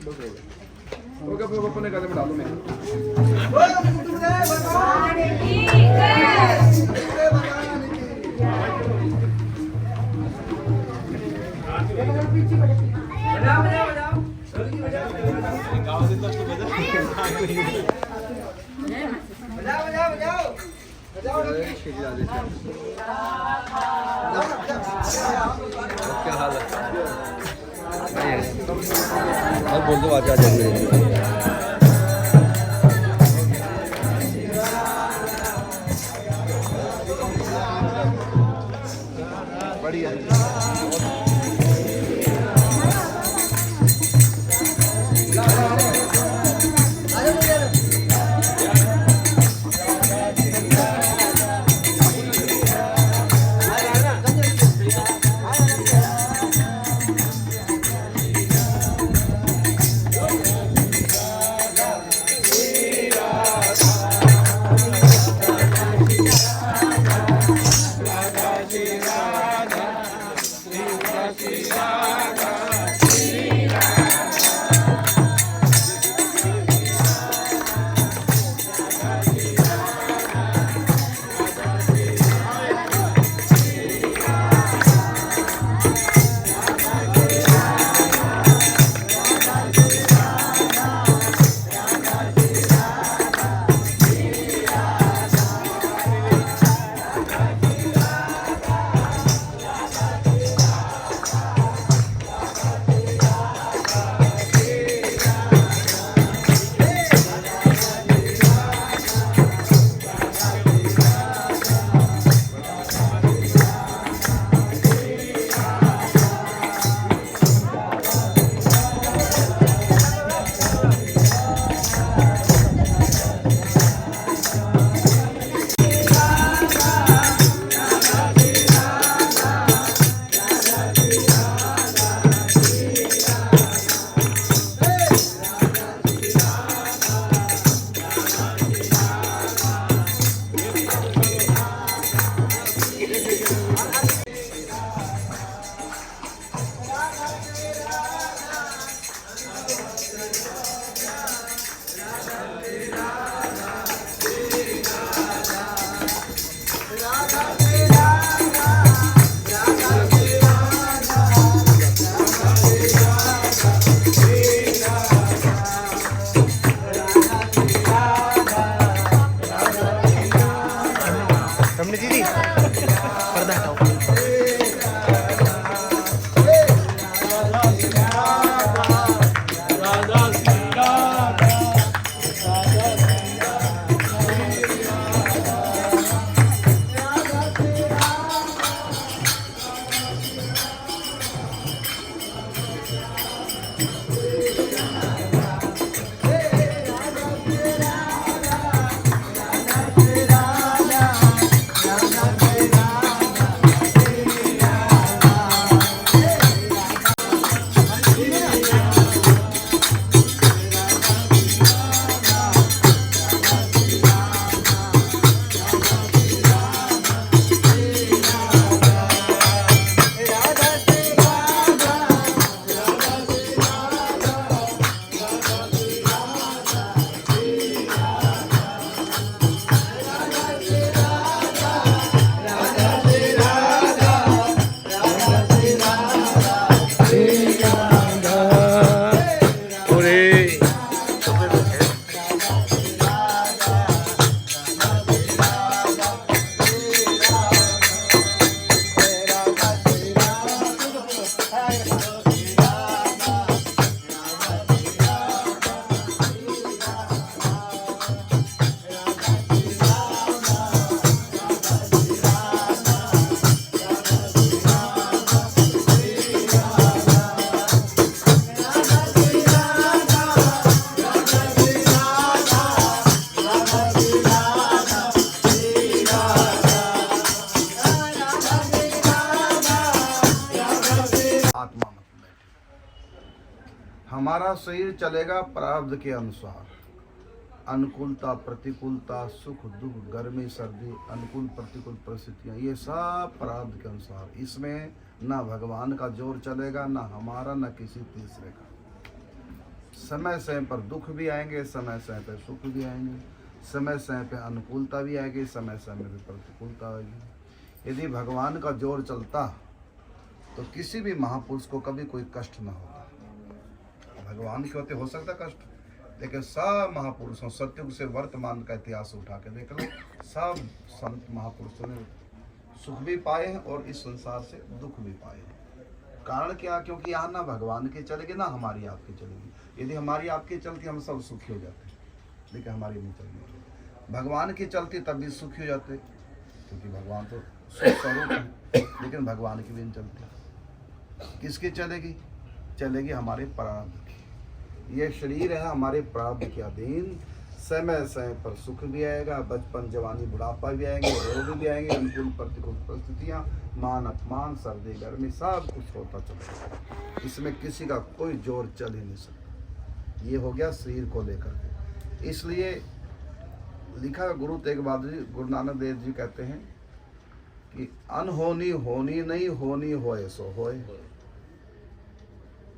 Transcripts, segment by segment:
Okay फिर अपने गले में डालो मैं क्या हाल है? अब बोल दो आजा बढ़िया हमारा शरीर चलेगा प्रारब्ध के अनुसार, अनुकूलता प्रतिकूलता, सुख दुख, गर्मी सर्दी, अनुकूल प्रतिकूल परिस्थितियाँ, ये सब प्रारब्ध के अनुसार। इसमें ना भगवान का जोर चलेगा, ना हमारा, ना किसी तीसरे का। समय समय पर दुख भी आएंगे, समय समय पर सुख भी आएंगे, समय समय पर अनुकूलता भी आएगी, समय समय पर प्रतिकूलता आएगी। यदि भगवान का जोर चलता तो किसी भी महापुरुष को कभी कोई कष्ट न होता। भगवान के होते हो सकता कष्ट, लेकिन सब महापुरुषों, सतयुग से वर्तमान का इतिहास उठा के देख लो, सब संत महापुरुषों ने सुख भी पाए हैं और इस संसार से दुख भी पाए हैं। कारण क्या? क्योंकि यहाँ ना भगवान की चलेगी ना हमारी आपकी चलेगी। यदि हमारी आपकी चलती हम सब सुखी हो जाते, लेकिन हमारी नहीं चलती। भगवान की चलती तब भी सुखी हो जाते, क्योंकि भगवान तो सुख स्वरूप है, लेकिन भगवान की भी नहीं चलती। किसकी चलेगी? चलेगी हमारे प्रारब्ध की। ये शरीर है हमारे प्रारब्ध के अधीन। समय समय पर सुख भी आएगा, बचपन जवानी बुढ़ापा भी आएंगे, रोग भी आएंगे, अनुकूल प्रतिकूल परिस्थितियाँ, मान अपमान, सर्दी गर्मी, सब कुछ होता चलेगा। इसमें किसी का कोई जोर चल ही नहीं सकता। ये हो गया शरीर को लेकर के। इसलिए लिखा गुरु तेग बहादुर गुरु नानक देव जी कहते हैं कि अनहोनी होनी नहीं, होनी होए सो होए।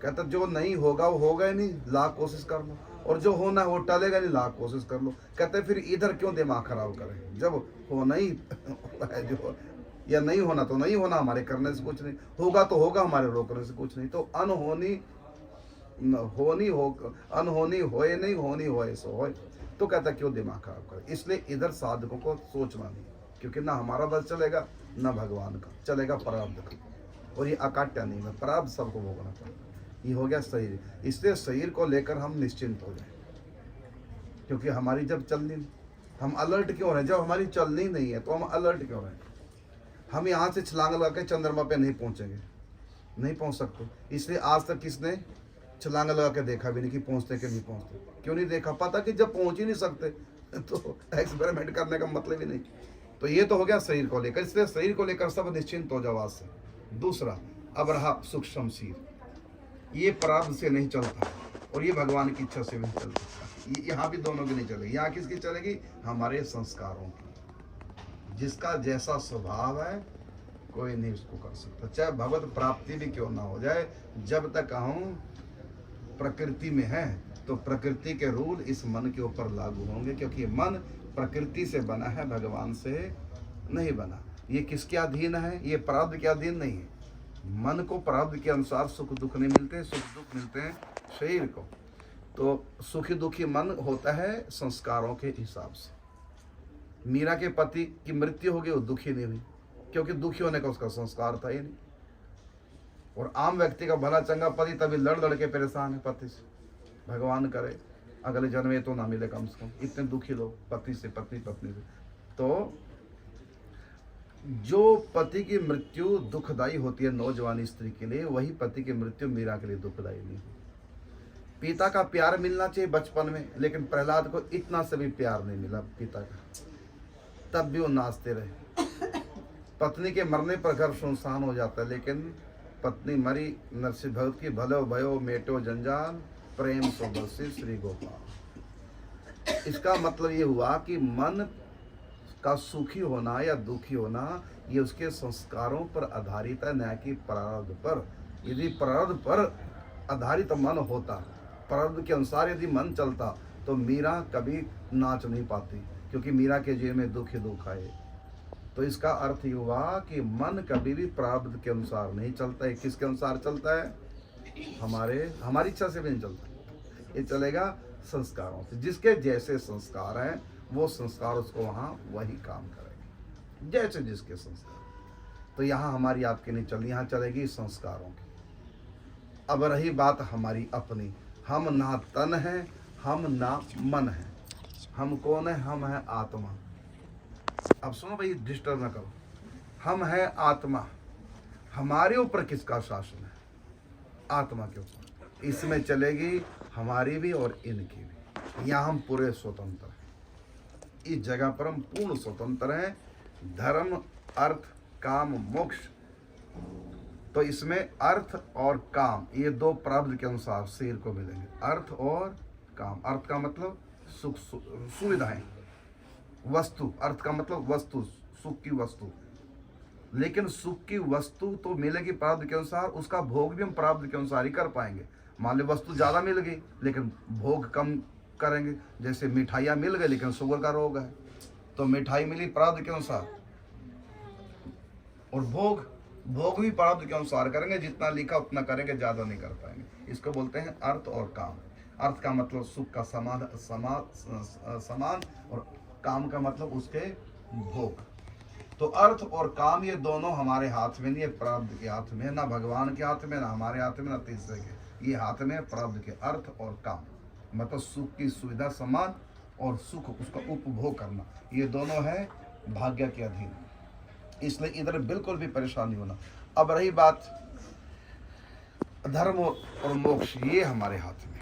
कहता जो नहीं होगा वो होगा ही नहीं, लाख कोशिश कर लो, और जो होना है वो टलेगा नहीं, लाख कोशिश कर लो। कहते फिर इधर क्यों दिमाग खराब करें, जब होना ही है जो, या नहीं होना तो नहीं होना, हमारे करने से कुछ नहीं, होगा तो होगा, हमारे रोकने से कुछ नहीं। तो अनहोनी होनी हो, अनहोनी होए नहीं, होनी होए सो होए। तो कहता क्यों दिमाग खराब करें। इसलिए इधर साधकों को सोचना नहीं, क्योंकि ना हमारा बस चलेगा ना भगवान का चलेगा, प्रारब्ध का। और ये अकाट्य नहीं है, प्रारब्ध सबको भोगना पड़ेगा। ये हो गया शरीर। इसलिए शरीर को लेकर हम निश्चिंत हो जाए, क्योंकि हमारी जब चलनी, हम अलर्ट क्यों रहे? जब हमारी चलनी नहीं है तो हम अलर्ट क्यों रहे? हम यहाँ से छलांग लगा के चंद्रमा पे नहीं पहुँचेंगे, नहीं पहुँच सकते। इसलिए आज तक किसने छलांग लगा के देखा भी नहीं कि पहुँचते कि नहीं पहुँचते। क्यों नहीं देखा? पता कि जब पहुँच ही नहीं सकते तो एक्सपेरिमेंट करने का मतलब ही नहीं। तो ये तो हो गया शरीर को लेकर। इसलिए शरीर को लेकर सब निश्चिंत हो जाओ आज से। दूसरा, अब रहा सुख शमशीर। ये प्रारब्ध से नहीं चलता और ये भगवान की इच्छा से भी नहीं चलता। यहाँ भी दोनों की नहीं चलेगी। यहाँ किसकी चलेगी? हमारे संस्कारों की। जिसका जैसा स्वभाव है कोई नहीं उसको कर सकता, चाहे भगवत प्राप्ति भी क्यों ना हो जाए। जब तक हम प्रकृति में हैं तो प्रकृति के रूल इस मन के ऊपर लागू होंगे, क्योंकि मन प्रकृति से बना है, भगवान से नहीं बना। ये किसके अधीन है? ये प्रारब्ध के अधीन नहीं है। मन को प्रारब्ध के अनुसार सुख दुख नहीं मिलते, सुख दुख मिलते हैं शरीर को। तो सुखी दुखी मन होता है संस्कारों के हिसाब से। मीरा के पति की मृत्यु हो गई, वो दुखी नहीं हुई, क्योंकि दुखी होने का उसका संस्कार था ही नहीं। और आम व्यक्ति का भला चंगा पति तभी लड़ लड़ के परेशान है पति से। भगवान करे अगले जन्म में तो ना मिले कम से कम। इतने दुखी लोग पति से, पत्नी पत्नी से। तो जो पति की मृत्यु दुखदाई होती है नौजवान स्त्री के लिए, वही पति की मृत्यु मीरा के लिए दुखदाई नहीं हुई। पिता का प्यार मिलना चाहिए बचपन में, लेकिन प्रहलाद को इतना से भी प्यार नहीं मिला पिता का, तब भी वो नाचते रहे। पत्नी के मरने पर घर सुनसान हो जाता है, लेकिन पत्नी मरी नरसिंह भगत की, भलो भयो मेटो जंजाल, प्रेम सो बसे श्री गोपाल। इसका मतलब ये हुआ कि मन का सुखी होना या दुखी होना ये उसके संस्कारों पर आधारित है, न कि प्रारब्ध पर। यदि प्रारब्ध पर आधारित मन होता, प्रारब्ध के अनुसार यदि मन चलता, तो मीरा कभी नाच नहीं पाती, क्योंकि मीरा के जीवन में दुख ही दुख आए। तो इसका अर्थ ये हुआ कि मन कभी भी प्रारब्ध के अनुसार नहीं चलता है। किसके अनुसार चलता है? हमारी इच्छा से भी नहीं चलता। ये चलेगा संस्कारों से। जिसके जैसे संस्कार हैं वो संस्कार उसको वहाँ वही काम करेंगे, जैसे जिसके संस्कार। तो यहाँ हमारी आपकी नहीं चल, यहाँ चलेगी संस्कारों की। अब रही बात हमारी अपनी, हम ना तन है, हम ना मन है। हम कौन है? हम है आत्मा। अब सुनो भाई, डिस्टर्ब ना करो। हम है आत्मा। हमारे ऊपर किसका शासन है? आत्मा के ऊपर। इसमें चलेगी हमारी भी और इनकी भी। यहाँ हम पूरे स्वतंत्र हैं। इस जगह पर हम पूर्ण स्वतंत्र हैं। धर्म, अर्थ, काम, मोक्ष। तो इसमें अर्थ और काम ये दो प्रारब्ध के अनुसार शरीर को मिलेंगे। अर्थ और काम। अर्थ का मतलब सुख सुविधाएं, वस्तु। अर्थ का मतलब वस्तु, सुख की वस्तु। लेकिन सुख की वस्तु तो मिलेगी प्रारब्ध के अनुसार, उसका भोग भी हम प्रारब्ध के अनुसार ही कर पाएंगे। मान लो वस्तु ज़्यादा मिल गई लेकिन भोग कम करेंगे, जैसे मिठाइयाँ मिल गई लेकिन शुगर का रोग है, तो मिठाई मिली प्रारब्ध के अनुसार, और भोग भी प्रारब्ध के अनुसार करेंगे, जितना लिखा उतना करेंगे, ज़्यादा नहीं कर पाएंगे। इसको बोलते हैं अर्थ और काम। अर्थ का मतलब सुख का समान और काम का मतलब उसके भोग। तो अर्थ और काम ये दोनों हमारे हाथ में नहीं है, प्रारब्ध के हाथ में है, ना भगवान के हाथ में, ना हमारे हाथ में, ना तीसरे के, ये हाथ में है प्रारब्ध के। अर्थ और काम मतलब सुख की सुविधा समान और सुख उसका उपभोग करना, ये दोनों है भाग्य के अधीन, इसलिए इधर बिल्कुल भी परेशान नहीं होना। अब रही बात धर्म और मोक्ष, ये हमारे हाथ में,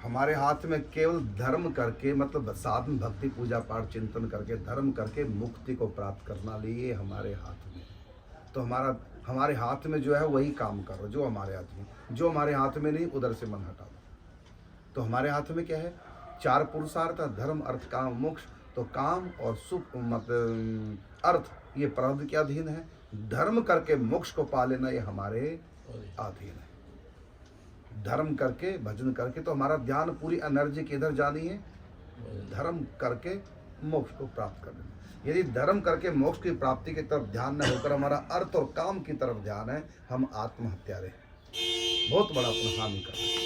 हमारे हाथ में केवल धर्म करके मतलब साधन भक्ति पूजा पाठ चिंतन करके धर्म करके मुक्ति को प्राप्त करना, लिए हमारे हाथ में। तो हमारे हाथ में जो है वही काम करो जो हमारे हाथ में, जो हमारे हाथ में नहीं उधर से मन हटा दो। तो हमारे हाथ में क्या है, 4 पुरुषार्थ, धर्म अर्थ काम मोक्ष। तो काम और सुख मतलब अर्थ ये प्रारब्ध के अधीन है, धर्म करके मोक्ष को पा लेना ये हमारे अधीन है। धर्म करके भजन करके तो हमारा ध्यान पूरी एनर्जी किधर जानी है, धर्म करके मोक्ष को प्राप्त कर लेना। यदि धर्म करके मोक्ष की प्राप्ति की तरफ ध्यान न होकर हमारा अर्थ और काम की तरफ ध्यान है, हम आत्महत्यारे हैं, बहुत बड़ा अपना हानि कर रहे हैं।